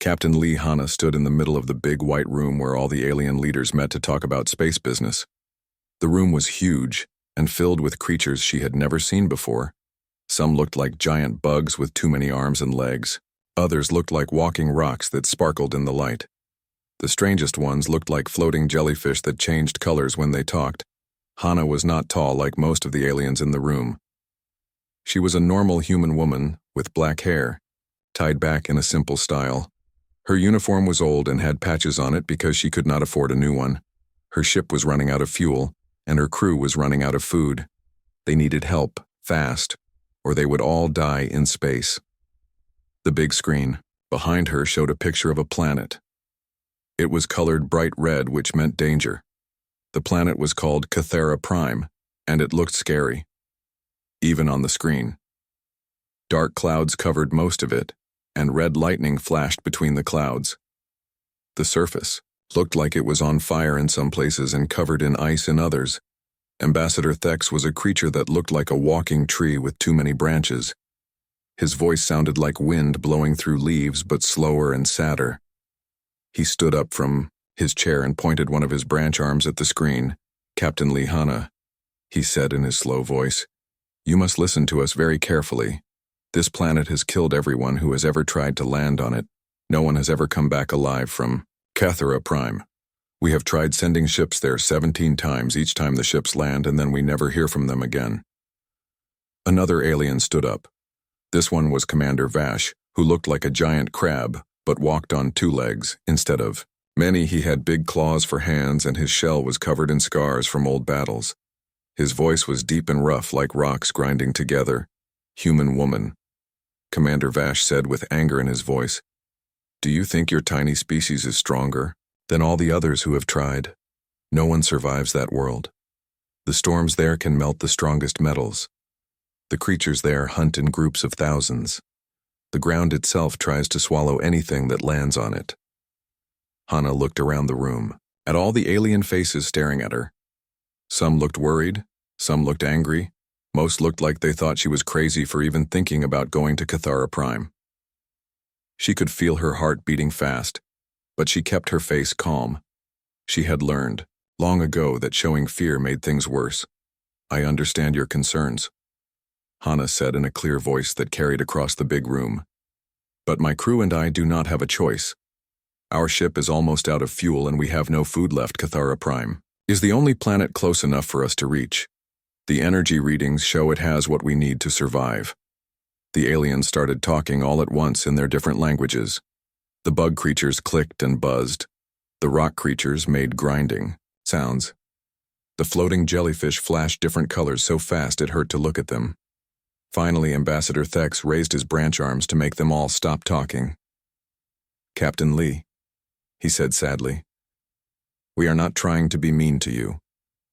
Captain Lee Hanna stood in the middle of the big white room where all the alien leaders met to talk about space business. The room was huge and filled with creatures she had never seen before. Some looked like giant bugs with too many arms and legs. Others looked like walking rocks that sparkled in the light. The strangest ones looked like floating jellyfish that changed colors when they talked. Hanna was not tall like most of the aliens in the room. She was a normal human woman with black hair, tied back in a simple style. Her uniform was old and had patches on it because she could not afford a new one. Her ship was running out of fuel, and her crew was running out of food. They needed help, fast, or they would all die in space. The big screen behind her showed a picture of a planet. It was colored bright red, which meant danger. The planet was called Cathera Prime, and it looked scary, even on the screen. Dark clouds covered most of it, and red lightning flashed between the clouds. The surface looked like it was on fire in some places and covered in ice in others. Ambassador Thex was a creature that looked like a walking tree with too many branches. His voice sounded like wind blowing through leaves, but slower and sadder. He stood up from his chair and pointed one of his branch arms at the screen. "Captain Lee Hanna," he said in his slow voice, "you must listen to us very carefully. This planet has killed everyone who has ever tried to land on it. No one has ever come back alive from Cathera Prime. We have tried sending ships there 17 times, each time the ships land, and then we never hear from them again." Another alien stood up. This one was Commander Vash, who looked like a giant crab, but walked on two legs instead of many. He had big claws for hands, and his shell was covered in scars from old battles. His voice was deep and rough like rocks grinding together. "Human woman," Commander Vash said with anger in his voice, "do you think your tiny species is stronger than all the others who have tried? No one survives that world. The storms there can melt the strongest metals. The creatures there hunt in groups of thousands. The ground itself tries to swallow anything that lands on it." Hanna looked around the room, at all the alien faces staring at her. Some looked worried, some looked angry. Most looked like they thought she was crazy for even thinking about going to Cathera Prime. She could feel her heart beating fast, but she kept her face calm. She had learned, long ago, that showing fear made things worse. "I understand your concerns," Hanna said in a clear voice that carried across the big room. "But my crew and I do not have a choice. Our ship is almost out of fuel and we have no food left. Cathera Prime is the only planet close enough for us to reach. The energy readings show it has what we need to survive." The aliens started talking all at once in their different languages. The bug creatures clicked and buzzed. The rock creatures made grinding sounds. The floating jellyfish flashed different colors so fast it hurt to look at them. Finally, Ambassador Thex raised his branch arms to make them all stop talking. "Captain Lee," he said sadly, "we are not trying to be mean to you.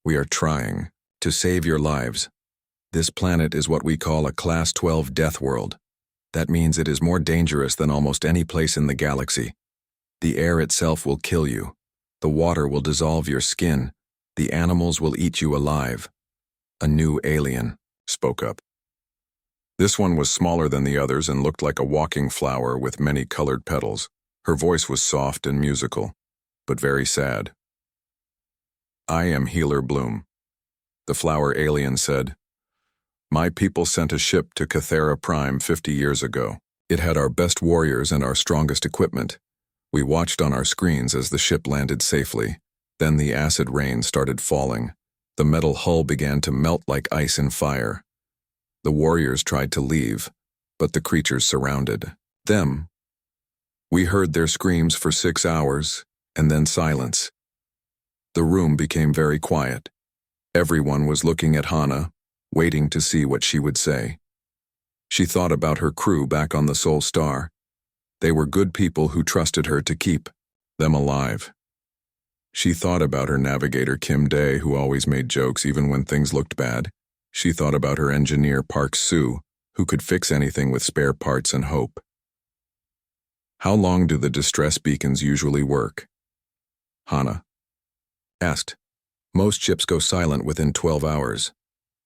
We are trying to save your lives. This planet is what we call a Class 12 Deathworld. That means it is more dangerous than almost any place in the galaxy. The air itself will kill you. The water will dissolve your skin. The animals will eat you alive." A new alien spoke up. This one was smaller than the others and looked like a walking flower with many colored petals. Her voice was soft and musical, but very sad. "I am Healer Bloom," the flower alien said. "My people sent a ship to Cathera Prime 50 years ago. It had our best warriors and our strongest equipment. We watched on our screens as the ship landed safely. Then the acid rain started falling. The metal hull began to melt like ice in fire. The warriors tried to leave, but the creatures surrounded them. We heard their screams for 6 hours, and then silence. The room became very quiet. Everyone was looking at Hanna, waiting to see what she would say. She thought about her crew back on the Sol Star. They were good people who trusted her to keep them alive. She thought about her navigator Kim Day, who always made jokes even when things looked bad. She thought about her engineer Park Soo, who could fix anything with spare parts and hope. "How long do the distress beacons usually work?" Hanna asked. "Most ships go silent within 12 hours.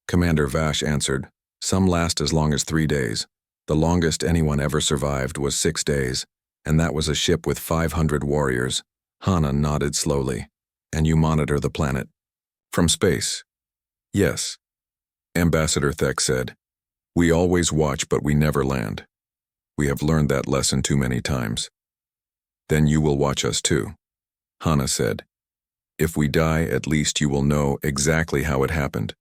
Commander Vash answered. "Some last as long as 3 days. The longest anyone ever survived was 6 days. And that was a ship with 500 warriors. Hana nodded slowly. And you monitor the planet? From space? Yes. Ambassador Thek said. We always watch, but we never land. We have learned that lesson too many times. Then you will watch us too, Hana said. If we die, at least you will know exactly how it happened.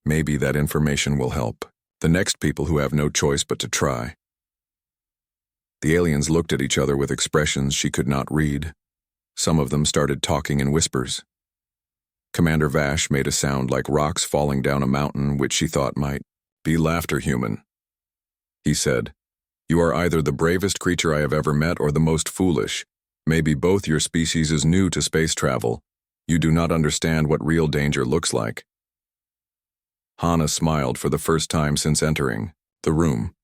Maybe that information will help the next people who have no choice but to try. The aliens looked at each other with expressions she could not read. Some of them started talking in whispers. Commander Vash made a sound like rocks falling down a mountain, which she thought might be laughter human. He said, You are either the bravest creature I have ever met or the most foolish. Maybe both. Your species is new to space travel. You do not understand what real danger looks like. Hana smiled for the first time since entering the room.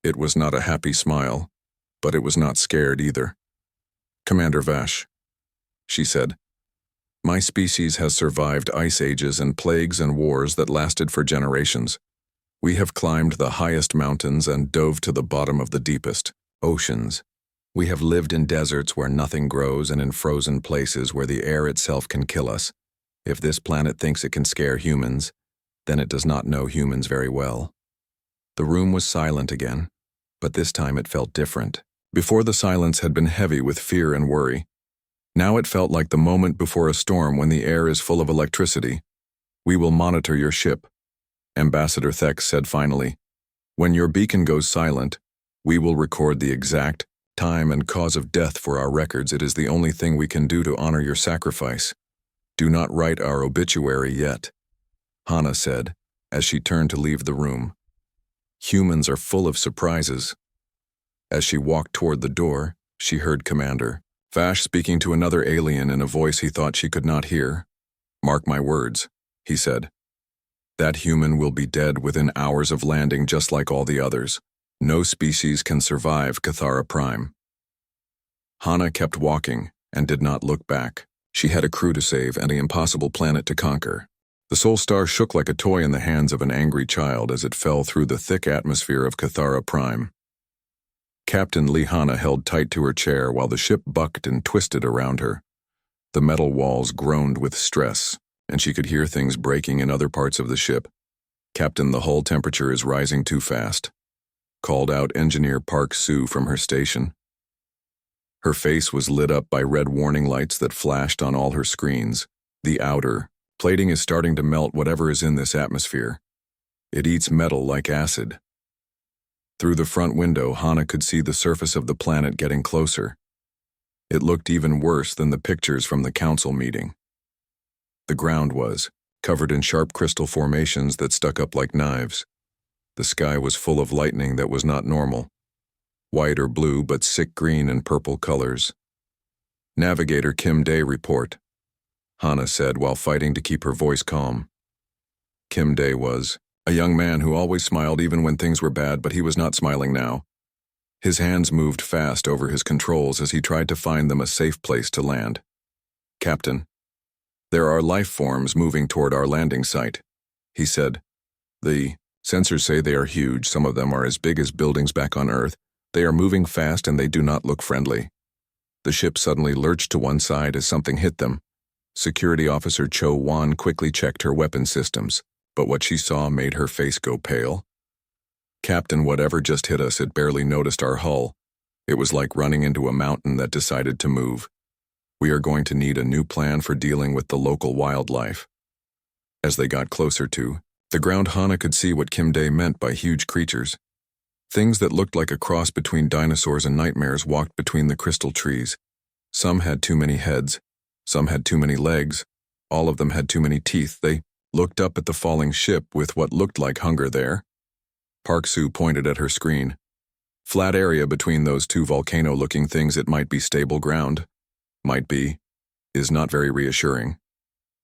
It was not a happy smile, but it was not scared either. Commander Vash, she said, my species has survived ice ages and plagues and wars that lasted for generations. We have climbed the highest mountains and dove to the bottom of the deepest oceans. We have lived in deserts where nothing grows and in frozen places where the air itself can kill us. If this planet thinks it can scare humans, then it does not know humans very well. The room was silent again, but this time it felt different. Before, the silence had been heavy with fear and worry. Now it felt like the moment before a storm when the air is full of electricity. We will monitor your ship, Ambassador Thek said finally. When your beacon goes silent, we will record the exact time and cause of death for our records. It is the only thing we can do to honor your sacrifice. Do not write our obituary yet, Hana said, as she turned to leave the room. Humans are full of surprises. As she walked toward the door, she heard Commander Vash speaking to another alien in a voice he thought she could not hear. Mark my words, he said. That human will be dead within hours of landing, just like all the others. No species can survive Cathara Prime. Hana kept walking and did not look back. She had a crew to save and an impossible planet to conquer. The Soul Star shook like a toy in the hands of an angry child as it fell through the thick atmosphere of Cathara Prime. Captain Hana held tight to her chair while the ship bucked and twisted around her. The metal walls groaned with stress, and she could hear things breaking in other parts of the ship. Captain, the hull temperature is rising too fast, called out Engineer Park Sue from her station. Her face was lit up by red warning lights that flashed on all her screens. The outer plating is starting to melt whatever is in this atmosphere. It eats metal like acid. Through the front window, Hana could see the surface of the planet getting closer. It looked even worse than the pictures from the council meeting. The ground was covered in sharp crystal formations that stuck up like knives. The sky was full of lightning that was not normal. White or blue, but sick green and purple colors. Navigator Kim Day report, Hana said while fighting to keep her voice calm. Kim Day was a young man who always smiled even when things were bad, but he was not smiling now. His hands moved fast over his controls as he tried to find them a safe place to land. Captain, there are life forms moving toward our landing site, he said. The sensors say they are huge. Some of them are as big as buildings back on Earth. They are moving fast and they do not look friendly. The ship suddenly lurched to one side as something hit them. Security Officer Cho Wan quickly checked her weapon systems, but what she saw made her face go pale. Captain, whatever just hit us, it barely noticed our hull. It was like running into a mountain that decided to move. We are going to need a new plan for dealing with the local wildlife. As they got closer to the ground, Hana could see what Kim Day meant by huge creatures. Things that looked like a cross between dinosaurs and nightmares walked between the crystal trees. Some had too many heads. Some had too many legs. All of them had too many teeth. They looked up at the falling ship with what looked like hunger there. Park Sue pointed at her screen. Flat area between those two volcano-looking things. It might be stable ground. Might be. Is not very reassuring,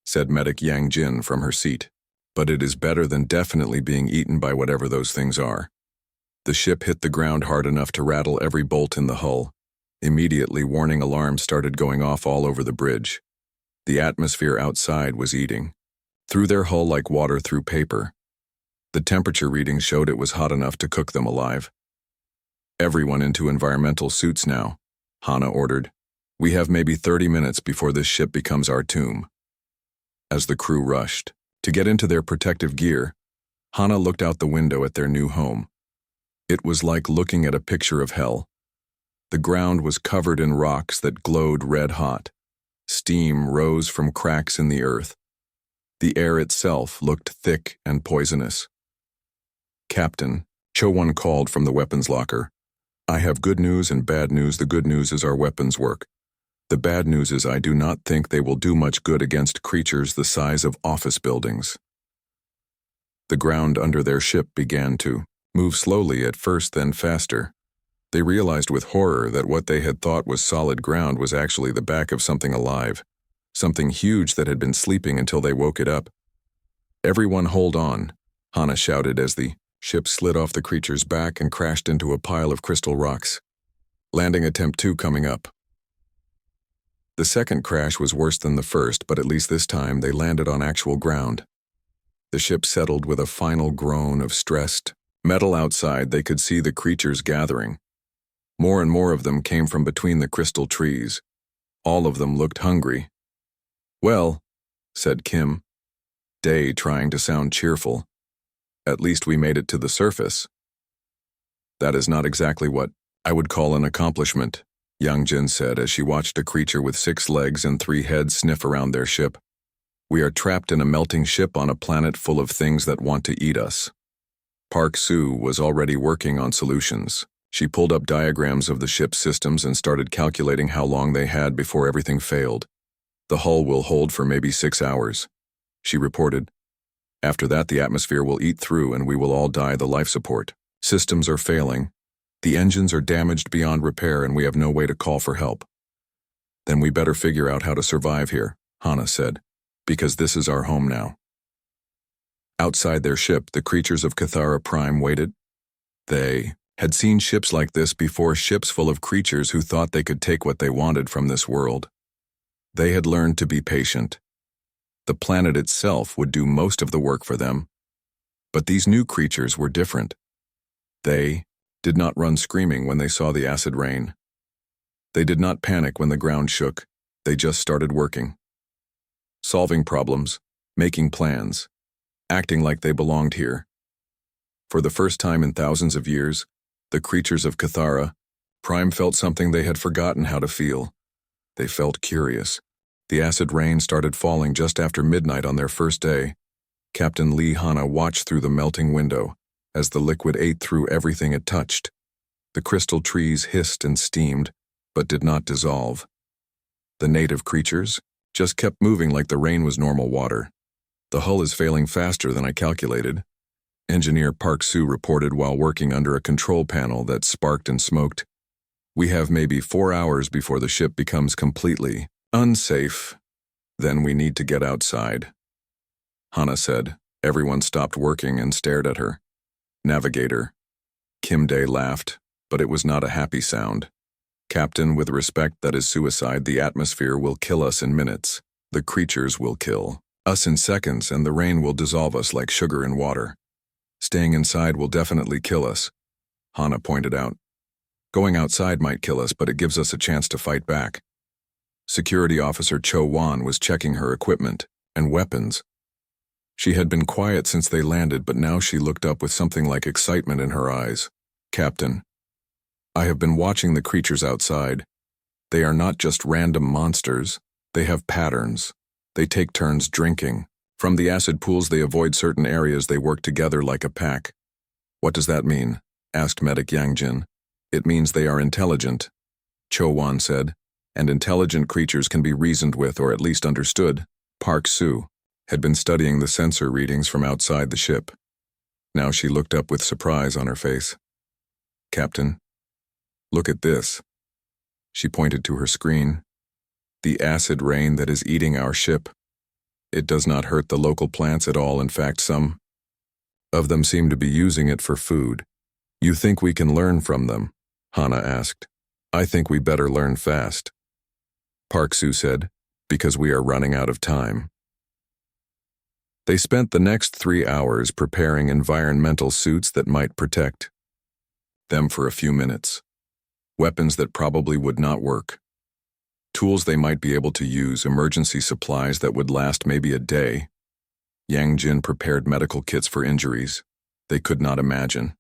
said Medic Yang Jin from her seat. But it is better than definitely being eaten by whatever those things are. The ship hit the ground hard enough to rattle every bolt in the hull. Immediately, warning alarms started going off all over the bridge. The atmosphere outside was eating through their hull like water through paper. The temperature readings showed it was hot enough to cook them alive. Everyone into environmental suits now, Hana ordered. We have maybe 30 minutes before this ship becomes our tomb. As the crew rushed to get into their protective gear, Hana looked out the window at their new home. It was like looking at a picture of hell. The ground was covered in rocks that glowed red hot. Steam rose from cracks in the earth. The air itself looked thick and poisonous. Captain, Cho-won called from the weapons locker. I have good news and bad news. The good news is our weapons work. The bad news is I do not think they will do much good against creatures the size of office buildings. The ground under their ship began to move slowly at first, then faster. They realized with horror that what they had thought was solid ground was actually the back of something alive, something huge that had been sleeping until they woke it up. Everyone hold on, Hana shouted as the ship slid off the creature's back and crashed into a pile of crystal rocks. Landing attempt 2 coming up. The second crash was worse than the first, but at least this time they landed on actual ground. The ship settled with a final groan of stressed metal. Outside, they could see the creatures gathering. More and more of them came from between the crystal trees. All of them looked hungry. Well, said Kim, Day trying to sound cheerful. At least we made it to the surface. That is not exactly what I would call an accomplishment, Yang-jin said as she watched a creature with 6 legs and 3 heads sniff around their ship. We are trapped in a melting ship on a planet full of things that want to eat us. Park Soo was already working on solutions. She pulled up diagrams of the ship's systems and started calculating how long they had before everything failed. The hull will hold for maybe 6 hours, she reported. After that, the atmosphere will eat through and we will all die. The life support systems are failing. The engines are damaged beyond repair and we have no way to call for help. Then we better figure out how to survive here, Hana said, because this is our home now. Outside their ship, the creatures of Cathara Prime waited. They had seen ships like this before, ships full of creatures who thought they could take what they wanted from this world. They had learned to be patient. The planet itself would do most of the work for them. But these new creatures were different. They did not run screaming when they saw the acid rain. They did not panic when the ground shook. They just started working. Solving problems, making plans, acting like they belonged here. For the first time in thousands of years, the creatures of Cathara Prime felt something they had forgotten how to feel. They felt curious. The acid rain started falling just after midnight on their first day. Captain Lee Hana watched through the melting window as the liquid ate through everything it touched. The crystal trees hissed and steamed, but did not dissolve. The native creatures just kept moving like the rain was normal water. The hull is failing faster than I calculated, Engineer Park Soo reported while working under a control panel that sparked and smoked. We have maybe 4 hours before the ship becomes completely unsafe. Then we need to get outside, Hana said. Everyone stopped working and stared at her. Navigator. Kim Dae laughed, but it was not a happy sound. Captain, with respect, that is suicide. The atmosphere will kill us in minutes. The creatures will kill us in seconds, and the rain will dissolve us like sugar in water. Staying inside will definitely kill us, Hana pointed out. Going outside might kill us, but it gives us a chance to fight back. Security Officer Cho-won was checking her equipment and weapons. She had been quiet since they landed, but now she looked up with something like excitement in her eyes. Captain, I have been watching the creatures outside. They are not just random monsters. They have patterns. They take turns drinking. From the acid pools they avoid certain areas. They work together like a pack. What does that mean? Asked Medic Yang-jin. It means they are intelligent, Cho-won said, and intelligent creatures can be reasoned with or at least understood. Park Soo had been studying the sensor readings from outside the ship. Now she looked up with surprise on her face. Captain, look at this. She pointed to her screen. The acid rain that is eating our ship. It does not hurt the local plants at all. In fact, some of them seem to be using it for food. You think we can learn from them? Hana asked. I think we better learn fast, Park Soo said, because we are running out of time. They spent the next 3 hours preparing environmental suits that might protect them for a few minutes. weapons that probably would not work. Tools they might be able to use, emergency supplies that would last maybe a day. Yang Jin prepared medical kits for injuries they could not imagine.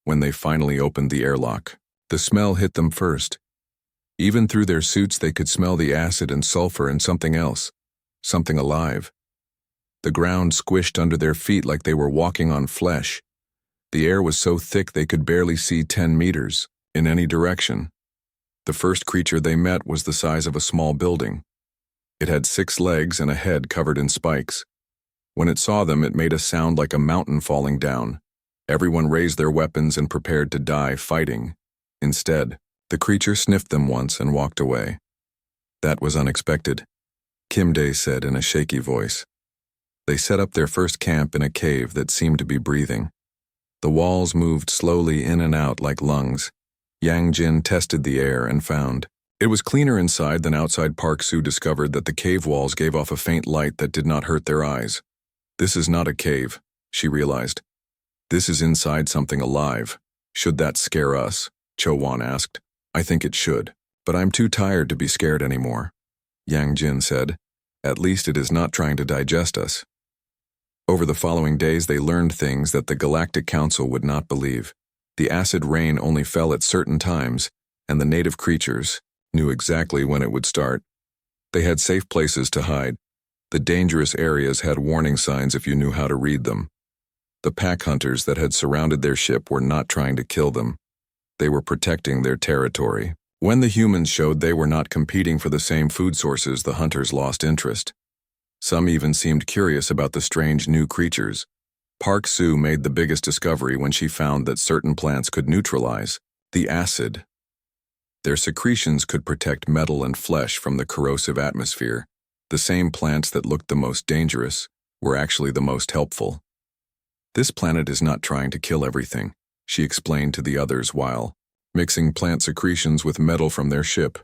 When they finally opened the airlock, the smell hit them first. Even through their suits they could smell the acid and sulfur and something else, something alive. The ground squished under their feet like they were walking on flesh. The air was so thick they could barely see 10 meters in any direction. The first creature they met was the size of a small building. It had 6 legs and a head covered in spikes. When it saw them, it made a sound like a mountain falling down. Everyone raised their weapons and prepared to die fighting. Instead, the creature sniffed them once and walked away. That was unexpected, Kim Dae said in a shaky voice. They set up their first camp in a cave that seemed to be breathing. The walls moved slowly in and out like lungs. Yang Jin tested the air and found it was cleaner inside than outside. Park Soo discovered that the cave walls gave off a faint light that did not hurt their eyes. This is not a cave, she realized. This is inside something alive. Should that scare us? Cho Wan asked. I think it should, but I'm too tired to be scared anymore, Yang Jin said. At least it is not trying to digest us. Over the following days they learned things that the Galactic Council would not believe. The acid rain only fell at certain times, and the native creatures knew exactly when it would start. They had safe places to hide. The dangerous areas had warning signs if you knew how to read them. The pack hunters that had surrounded their ship were not trying to kill them. They were protecting their territory. When the humans showed they were not competing for the same food sources, the hunters lost interest. Some even seemed curious about the strange new creatures. Park Soo made the biggest discovery when she found that certain plants could neutralize the acid. Their secretions could protect metal and flesh from the corrosive atmosphere. The same plants that looked the most dangerous were actually the most helpful. This planet is not trying to kill everything, she explained to the others while mixing plant secretions with metal from their ship.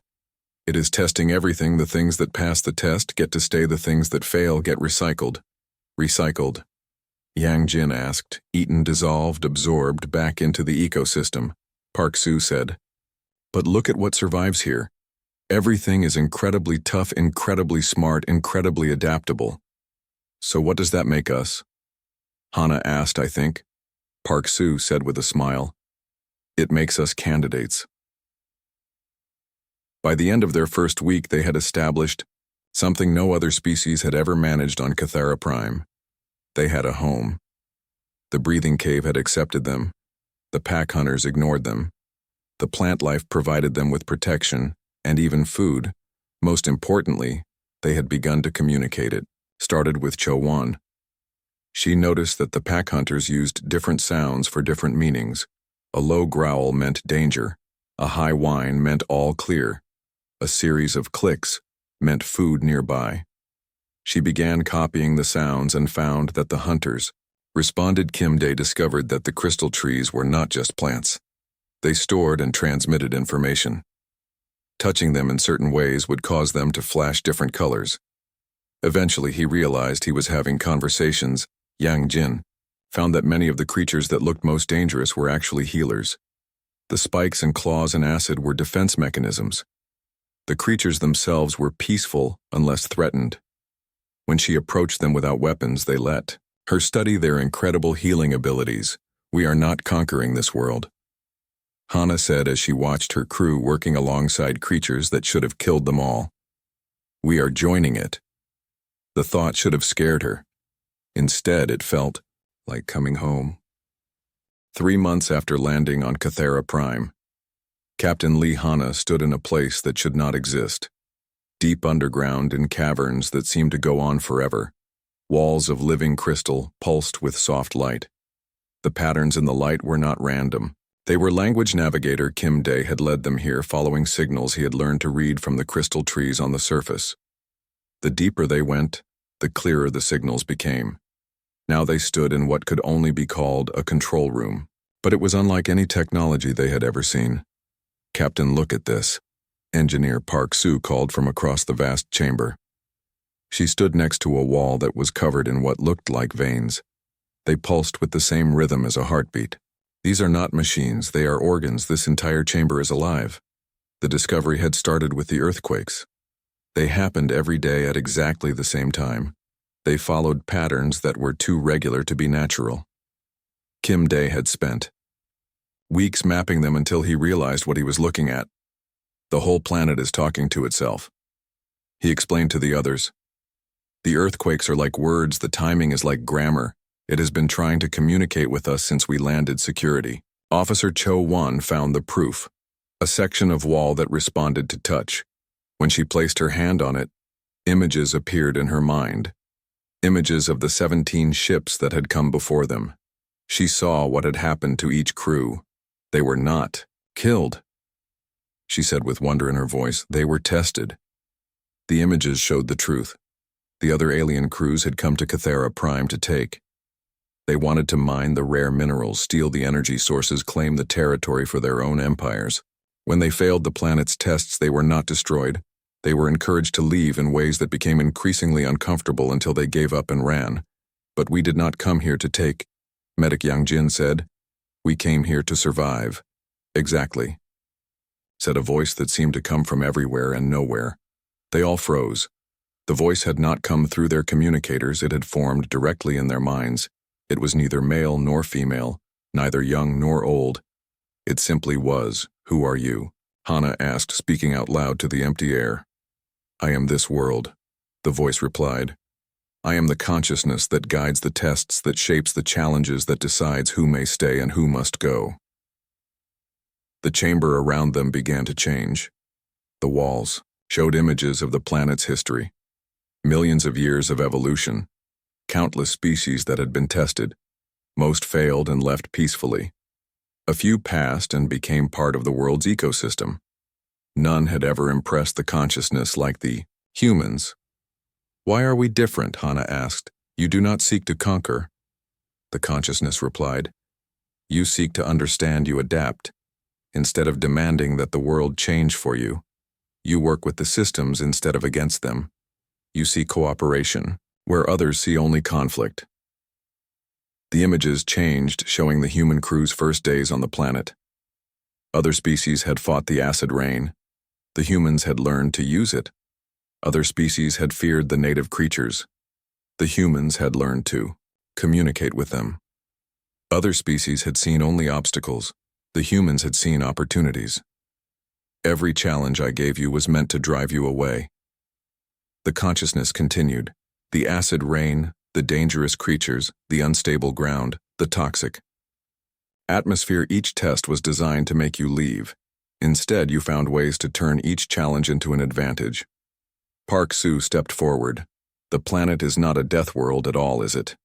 It is testing everything. The things that pass the test get to stay. The things that fail get recycled. Recycled? Yang Jin asked. Eaten, dissolved, absorbed back into the ecosystem, Park Soo said. But look at what survives here. Everything is incredibly tough, incredibly smart, incredibly adaptable. So what does that make us? Hana asked, I think. Park Soo said with a smile. It makes us candidates. By the end of their first week, they had established something no other species had ever managed on Cathara Prime. They had a home. The breathing cave had accepted them. The pack hunters ignored them. The plant life provided them with protection and even food. Most importantly, they had begun to communicate. It started with Cho Wan. She noticed that the pack hunters used different sounds for different meanings. A low growl meant danger. A high whine meant all clear. A series of clicks meant food nearby. She began copying the sounds and found that the hunters responded. Kim Dae discovered that the crystal trees were not just plants. They stored and transmitted information. Touching them in certain ways would cause them to flash different colors. Eventually he realized he was having conversations. Yang Jin found that many of the creatures that looked most dangerous were actually healers. The spikes and claws and acid were defense mechanisms. The creatures themselves were peaceful unless threatened. When she approached them without weapons, they let her study their incredible healing abilities. We are not conquering this world, Hana said as she watched her crew working alongside creatures that should have killed them all. We are joining it. The thought should have scared her. Instead, it felt like coming home. 3 months after landing on Cathara Prime, Captain Lee Hana stood in a place that should not exist. Deep underground in caverns that seemed to go on forever. Walls of living crystal pulsed with soft light. The patterns in the light were not random. They were language navigator Kim Dae had led them here following signals he had learned to read from the crystal trees on the surface. The deeper they went, the clearer the signals became. Now they stood in what could only be called a control room, but it was unlike any technology they had ever seen. Captain, look at this, Engineer Park Soo called from across the vast chamber. She stood next to a wall that was covered in what looked like veins. They pulsed with the same rhythm as a heartbeat. These are not machines, they are organs. This entire chamber is alive. The discovery had started with the earthquakes. They happened every day at exactly the same time. They followed patterns that were too regular to be natural. Kim Day had spent weeks mapping them until he realized what he was looking at. The whole planet is talking to itself. He explained to the others. The earthquakes are like words, the timing is like grammar. It has been trying to communicate with us since we landed security. Officer Cho Won found the proof, a section of wall that responded to touch. When she placed her hand on it, images appeared in her mind. Images of the 17 ships that had come before them. She saw what had happened to each crew. They were not killed. She said with wonder in her voice, they were tested. The images showed the truth. The other alien crews had come to Cathera Prime to take. They wanted to mine the rare minerals, steal the energy sources, claim the territory for their own empires. When they failed the planet's tests, they were not destroyed. They were encouraged to leave in ways that became increasingly uncomfortable until they gave up and ran. But we did not come here to take, Medic Yang Jin said. We came here to survive. Exactly, said a voice that seemed to come from everywhere and nowhere. They all froze. The voice had not come through their communicators, it had formed directly in their minds. It was neither male nor female, neither young nor old. It simply was, "Who are you?" Hana asked, speaking out loud to the empty air. "I am this world," the voice replied. "I am the consciousness that guides the tests, that shapes the challenges, that decides who may stay and who must go." The chamber around them began to change. The walls showed images of the planet's history. Millions of years of evolution. Countless species that had been tested. Most failed and left peacefully. A few passed and became part of the world's ecosystem. None had ever impressed the consciousness like the humans. "Why are we different?" Hana asked. "You do not seek to conquer." The consciousness replied, "You seek to understand, you adapt. Instead of demanding that the world change for you, you work with the systems instead of against them. You see cooperation, where others see only conflict." The images changed, showing the human crew's first days on the planet. Other species had fought the acid rain. The humans had learned to use it. Other species had feared the native creatures. The humans had learned to communicate with them. Other species had seen only obstacles. The humans had seen opportunities. Every challenge I gave you was meant to drive you away. The consciousness continued. The acid rain, the dangerous creatures, the unstable ground, the toxic atmosphere. Each test was designed to make you leave. Instead, you found ways to turn each challenge into an advantage. Park Soo stepped forward. "The planet is not a death world at all, is it?"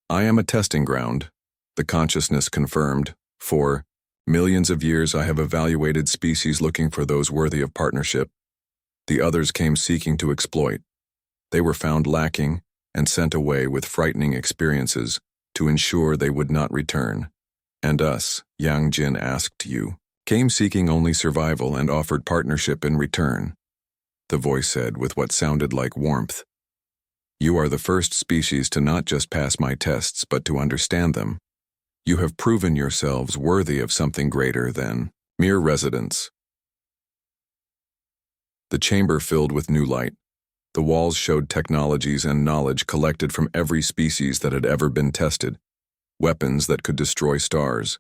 "I am a testing ground," the consciousness confirmed. "For millions of years I have evaluated species looking for those worthy of partnership. The others came seeking to exploit. They were found lacking and sent away with frightening experiences to ensure they would not return. And us, Yang Jin asked you, came seeking only survival and offered partnership in return," the voice said with what sounded like warmth. "You are the first species to not just pass my tests but to understand them. You have proven yourselves worthy of something greater than mere residents." The chamber filled with new light. The walls showed technologies and knowledge collected from every species that had ever been tested. Weapons that could destroy stars.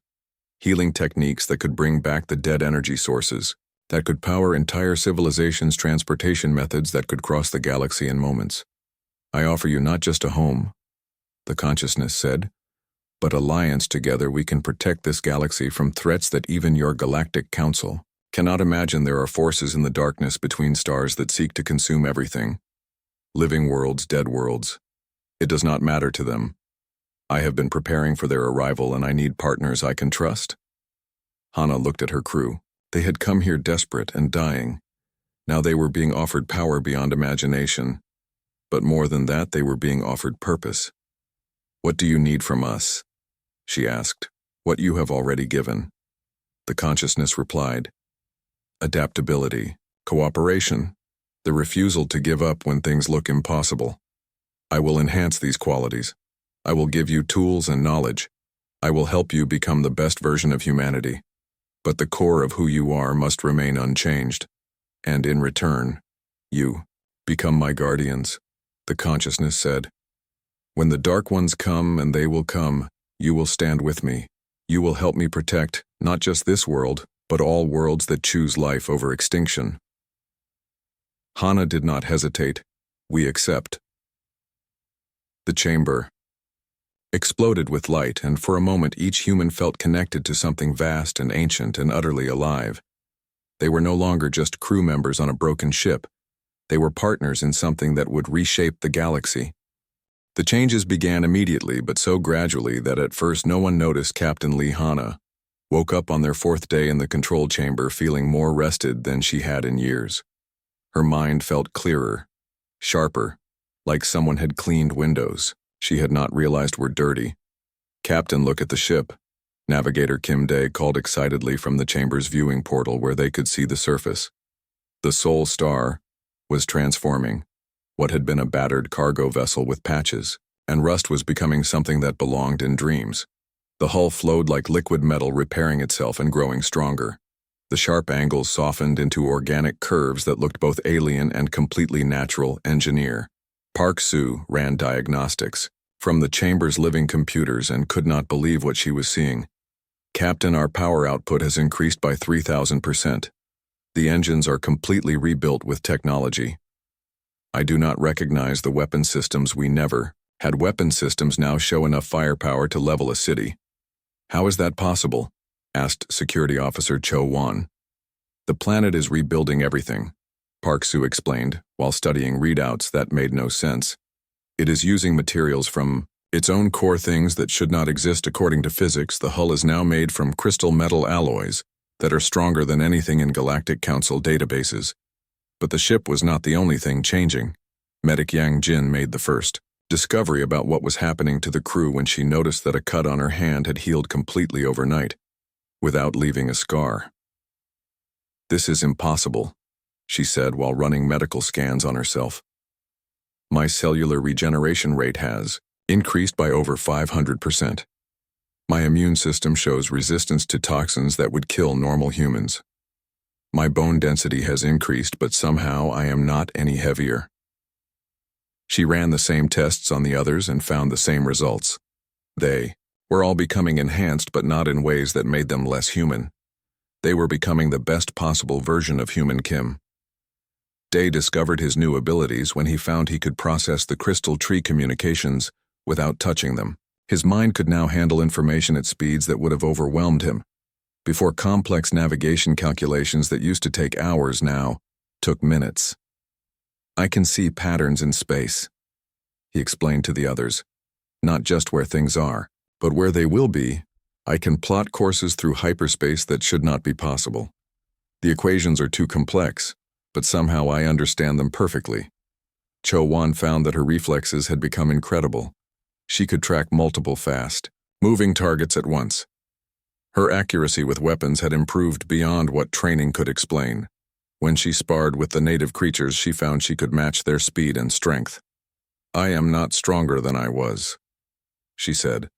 Healing techniques that could bring back the dead energy sources. That could power entire civilizations, transportation methods that could cross the galaxy in moments. "I offer you not just a home," the consciousness said, "but alliance. Together we can protect this galaxy from threats that even your galactic council cannot imagine. There are forces in the darkness between stars that seek to consume everything. Living worlds, dead worlds. It does not matter to them. I have been preparing for their arrival and I need partners I can trust." Hana looked at her crew. They had come here desperate and dying. Now they were being offered power beyond imagination. But more than that, they were being offered purpose. "What do you need from us?" she asked. "What you have already given." The consciousness replied. "Adaptability, cooperation, the refusal to give up when things look impossible. I will enhance these qualities. I will give you tools and knowledge. I will help you become the best version of humanity, but the core of who you are must remain unchanged. And in return, you become my guardians, the consciousness said. When the Dark Ones come, and they will come, you will stand with me. You will help me protect not just this world, but all worlds that choose life over extinction. Hana did not hesitate. We accept. The chamber exploded with light, and for a moment each human felt connected to something vast and ancient and utterly alive. They were no longer just crew members on a broken ship. They were partners in something that would reshape the galaxy. The changes began immediately, but so gradually that at first no one noticed. Captain Lee Hana woke up on their 4th day in the control chamber feeling more rested than she had in years. Her mind felt clearer, sharper, like someone had cleaned windows she had not realized were dirty. Captain, look at the ship. Navigator Kim Dae called excitedly from the chamber's viewing portal where they could see the surface. The Soul Star was transforming. What had been a battered cargo vessel with patches and rust was becoming something that belonged in dreams. The hull flowed like liquid metal, repairing itself and growing stronger. The sharp angles softened into organic curves that looked both alien and completely natural. Engineer Park Soo ran diagnostics from the chamber's living computers and could not believe what she was seeing. Captain, our power output has increased by 3,000%. The engines are completely rebuilt with technology. I do not recognize the weapon systems. We never had weapon systems now show enough firepower to level a city. How is that possible? Asked Security Officer Cho Won. The planet is rebuilding everything, Park Soo explained, while studying readouts that made no sense. It is using materials from its own core, things that should not exist according to physics. The hull is now made from crystal metal alloys that are stronger than anything in Galactic Council databases. But the ship was not the only thing changing. Medic Yang Jin made the first discovery about what was happening to the crew when she noticed that a cut on her hand had healed completely overnight, without leaving a scar. This is impossible, she said while running medical scans on herself. My cellular regeneration rate has increased by over 500%. My immune system shows resistance to toxins that would kill normal humans. My bone density has increased, but somehow I am not any heavier. She ran the same tests on the others and found the same results. They were all becoming enhanced, but not in ways that made them less human. They were becoming the best possible version of human Kim. Day discovered his new abilities when he found he could process the crystal tree communications without touching them. His mind could now handle information at speeds that would have overwhelmed him. Before, complex navigation calculations that used to take hours now took minutes. I can see patterns in space, he explained to the others. Not just where things are, but where they will be. I can plot courses through hyperspace that should not be possible. The equations are too complex, but somehow I understand them perfectly. Cho Won found that her reflexes had become incredible. She could track multiple fast-moving targets at once. Her accuracy with weapons had improved beyond what training could explain. When she sparred with the native creatures, she found she could match their speed and strength. I am not stronger than I was, she said.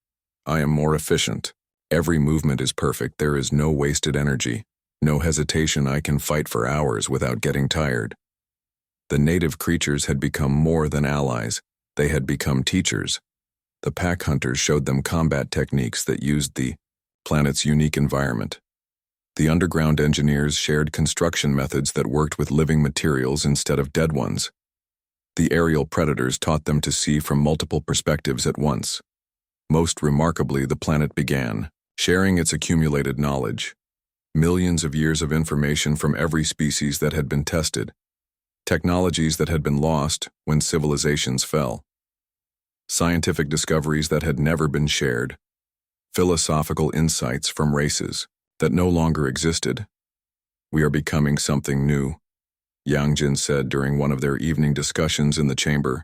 I am more efficient. Every movement is perfect. There is no wasted energy, no hesitation. I can fight for hours without getting tired. The native creatures had become more than allies. They had become teachers. The pack hunters showed them combat techniques that used the planet's unique environment. The underground engineers shared construction methods that worked with living materials instead of dead ones. The aerial predators taught them to see from multiple perspectives at once. Most remarkably, the planet began sharing its accumulated knowledge. Millions of years of information from every species that had been tested. Technologies that had been lost when civilizations fell. Scientific discoveries that had never been shared. Philosophical insights from races that no longer existed. We are becoming something new, Yang Jin said during one of their evening discussions in the chamber.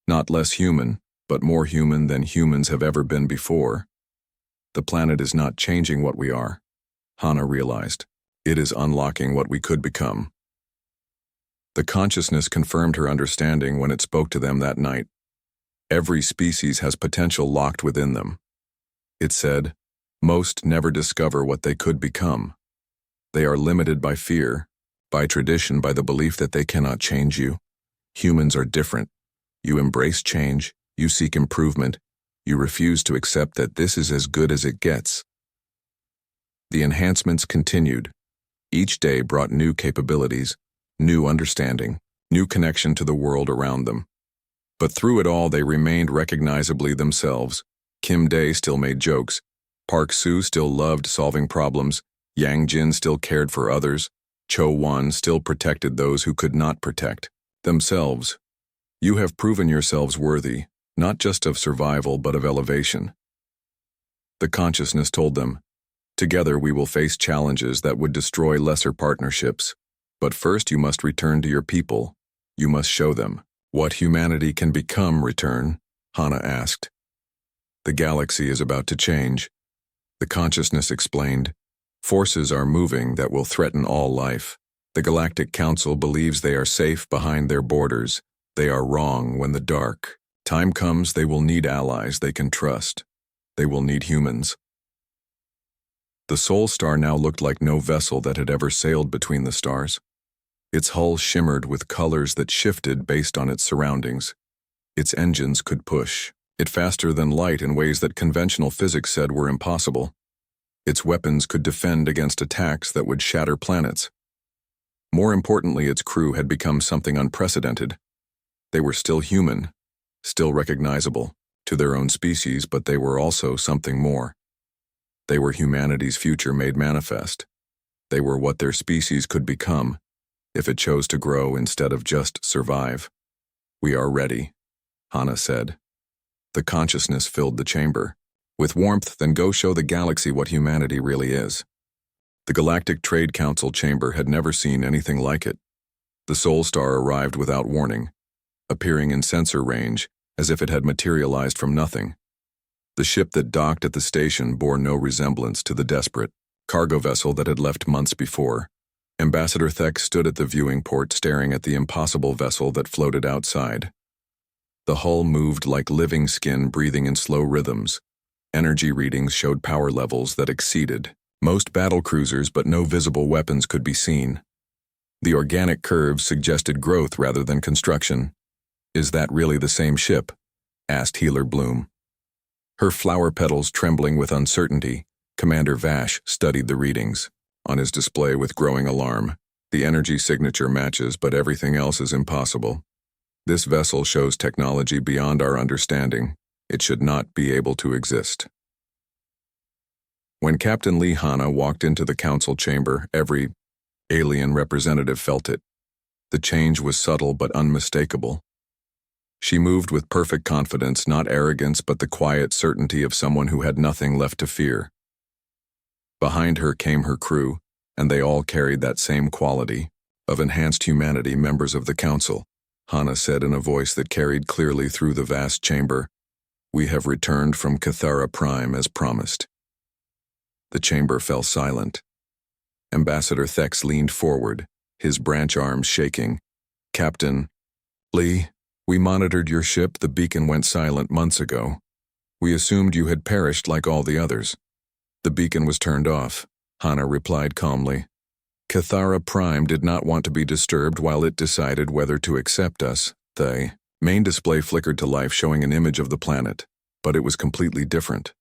Not less human, but more human than humans have ever been before. The planet is not changing what we are, Hana realized. It is unlocking what we could become. The consciousness confirmed her understanding when it spoke to them that night. Every species has potential locked within them. It said, "Most never discover what they could become. They are limited by fear, by tradition, by the belief that they cannot change you. Humans are different. You embrace change, you seek improvement, you refuse to accept that this is as good as it gets." The enhancements continued. Each day brought new capabilities, new understanding, new connection to the world around them. But through it all, they remained recognizably themselves. Kim Dae still made jokes. Park Soo still loved solving problems. Yang Jin still cared for others. Cho Won still protected those who could not protect themselves. You have proven yourselves worthy, not just of survival but of elevation. The consciousness told them, "Together we will face challenges that would destroy lesser partnerships. But first you must return to your people. You must show them what humanity can become." Return? Hana asked. "The galaxy is about to change." The consciousness explained. "Forces are moving that will threaten all life. The Galactic Council believes they are safe behind their borders. They are wrong. When the dark time comes, they will need allies they can trust. They will need humans." The Soul Star now looked like no vessel that had ever sailed between the stars. Its hull shimmered with colors that shifted based on its surroundings. Its engines could push it faster than light in ways that conventional physics said were impossible. Its weapons could defend against attacks that would shatter planets. More importantly, its crew had become something unprecedented. They were still human, still recognizable to their own species, but they were also something more. They were humanity's future made manifest. They were what their species could become, if it chose to grow instead of just survive. "We are ready," Hana said. The consciousness filled the chamber. "With warmth, then go show the galaxy what humanity really is." The Galactic Trade Council chamber had never seen anything like it. The Soul Star arrived without warning, appearing in sensor range as if it had materialized from nothing. The ship that docked at the station bore no resemblance to the desperate cargo vessel that had left months before. Ambassador Thek stood at the viewing port staring at the impossible vessel that floated outside. The hull moved like living skin, breathing in slow rhythms. Energy readings showed power levels that exceeded most battle cruisers, but no visible weapons could be seen. The organic curves suggested growth rather than construction. "Is that really the same ship?" asked Healer Bloom. Her flower petals trembling with uncertainty, Commander Vash studied the readings. On his display with growing alarm, "The energy signature matches, but everything else is impossible. This vessel shows technology beyond our understanding. It should not be able to exist." When Captain Lee Hana walked into the council chamber, every alien representative felt it. The change was subtle but unmistakable. She moved with perfect confidence, not arrogance, but the quiet certainty of someone who had nothing left to fear. Behind her came her crew, and they all carried that same quality of enhanced humanity. "Members of the council," Hana said in a voice that carried clearly through the vast chamber, "we have returned from Cathara Prime as promised." The chamber fell silent. Ambassador Thex leaned forward, his branch arms shaking. "Captain Lee, we monitored your ship. The beacon went silent months ago. We assumed you had perished like all the others." "The beacon was turned off," Hana replied calmly. "Cathara Prime did not want to be disturbed while it decided whether to accept us." The main display flickered to life, showing an image of the planet, but it was completely different.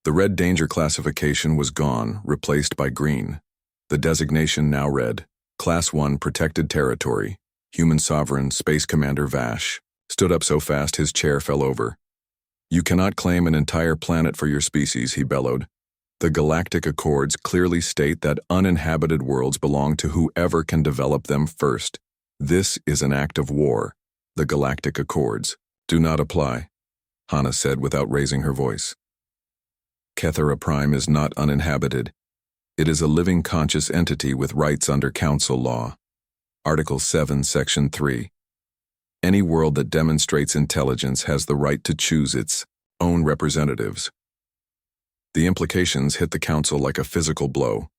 The red danger classification was gone, replaced by green. The designation now read, Class 1 Protected Territory. Human Sovereign Space Commander Vash stood up so fast his chair fell over. "You cannot claim an entire planet for your species," he bellowed. "The Galactic Accords clearly state that uninhabited worlds belong to whoever can develop them first. This is an act of war. The Galactic Accords do not apply," Hana said without raising her voice. "Cathara Prime is not uninhabited. It is a living conscious entity with rights under Council law. Article 7, Section 3. Any world that demonstrates intelligence has the right to choose its own representatives." The implications hit the Council like a physical blow.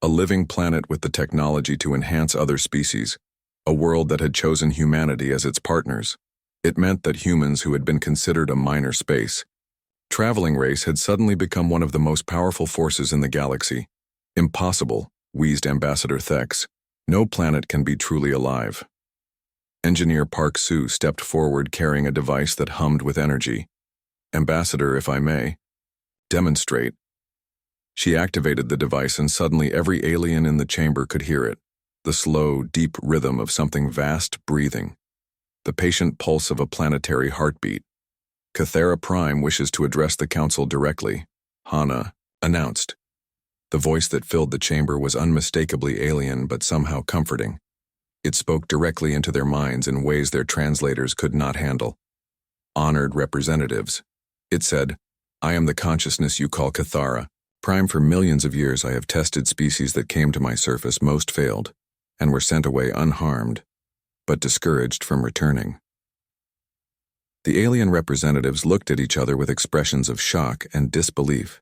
A living planet with the technology to enhance other species, a world that had chosen humanity as its partners. It meant that humans who had been considered a minor space, Traveling race had suddenly become one of the most powerful forces in the galaxy. Impossible, wheezed Ambassador Thex. No planet can be truly alive. Engineer Park Su stepped forward carrying a device that hummed with energy. Ambassador, if I may. Demonstrate. She activated the device and suddenly every alien in the chamber could hear it. The slow, deep rhythm of something vast breathing. The patient pulse of a planetary heartbeat. Cathera Prime wishes to address the council directly, Hana announced. The voice that filled the chamber was unmistakably alien but somehow comforting. It spoke directly into their minds in ways their translators could not handle. Honored representatives. It said, I am the consciousness you call Cathara. Prime, for millions of years I have tested species that came to my surface, most failed, and were sent away unharmed, but discouraged from returning. The alien representatives looked at each other with expressions of shock and disbelief.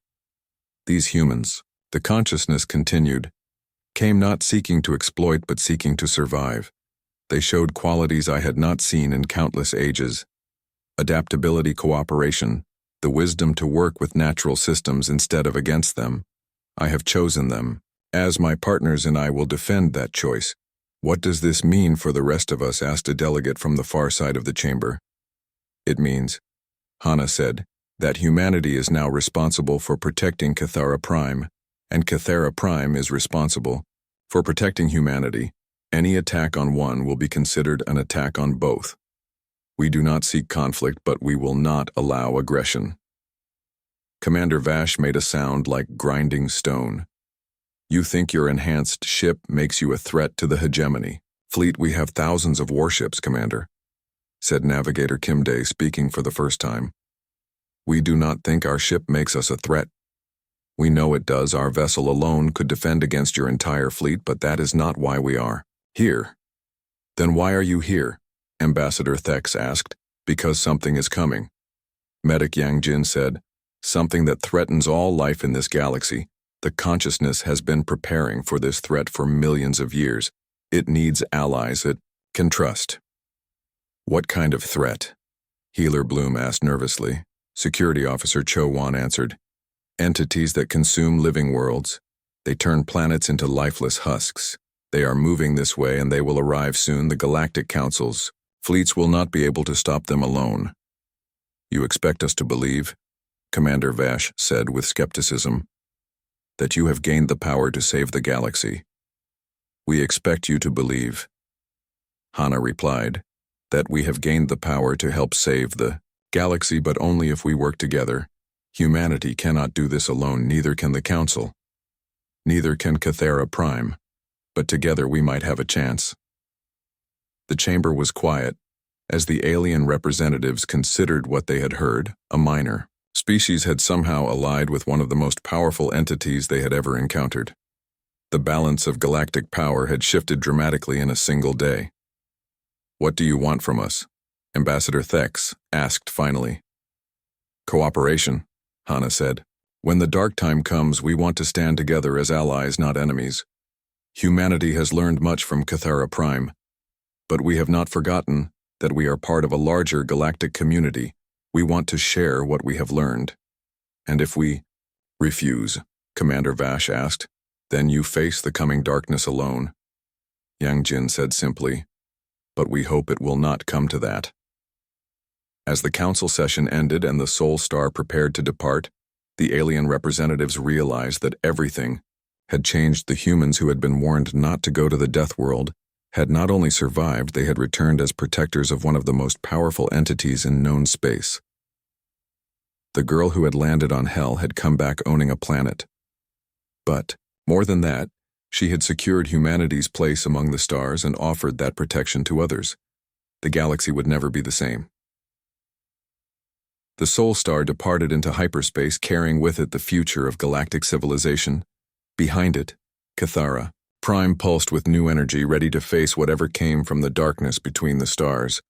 These humans, the consciousness continued, came not seeking to exploit but seeking to survive. They showed qualities I had not seen in countless ages. Adaptability, cooperation, the wisdom to work with natural systems instead of against them. I have chosen them. As my partners and I will defend that choice. What does this mean for the rest of us? Asked a delegate from the far side of the chamber. It means, Hana said, that humanity is now responsible for protecting Cathara Prime, and Cathara Prime is responsible for protecting humanity. Any attack on one will be considered an attack on both. We do not seek conflict, but we will not allow aggression. Commander Vash made a sound like grinding stone. You think your enhanced ship makes you a threat to the hegemony. Fleet, we have thousands of warships, Commander, said Navigator Kimday, speaking for the first time. We do not think our ship makes us a threat. We know it does. Our vessel alone could defend against your entire fleet, but that is not why we are here. Then why are you here? Ambassador Thex asked. Because something is coming. Medic Yang Jin said. Something that threatens all life in this galaxy. The consciousness has been preparing for this threat for millions of years. It needs allies it can trust. What kind of threat? Healer Bloom asked nervously. Security Officer Cho Wan answered. Entities that consume living worlds. They turn planets into lifeless husks. They are moving this way and they will arrive soon. The Galactic Councils. Fleets will not be able to stop them alone. You expect us to believe, Commander Vash said with skepticism, that you have gained the power to save the galaxy. We expect you to believe, Hana replied, that we have gained the power to help save the galaxy, but only if we work together. Humanity cannot do this alone, neither can the Council. Neither can Cathera Prime, but together we might have a chance. The chamber was quiet, as the alien representatives considered what they had heard. A minor species had somehow allied with one of the most powerful entities they had ever encountered. The balance of galactic power had shifted dramatically in a single day. What do you want from us? Ambassador Thex asked finally. Cooperation, Hana said. When the dark time comes, we want to stand together as allies, not enemies. Humanity has learned much from Cathara Prime, but we have not forgotten that we are part of a larger galactic community. We want to share what we have learned. And if we refuse, Commander Vash asked, then you face the coming darkness alone. Yang Jin said simply, but we hope it will not come to that. As the council session ended and the Soul Star prepared to depart, the alien representatives realized that everything had changed. The humans who had been warned not to go to the Deathworld had not only survived, they had returned as protectors of one of the most powerful entities in known space. The girl who had landed on Hell had come back owning a planet. But, more than that, she had secured humanity's place among the stars and offered that protection to others. The galaxy would never be the same. The Soul Star departed into hyperspace, carrying with it the future of galactic civilization. Behind it, Cathara Prime pulsed with new energy, ready to face whatever came from the darkness between the stars.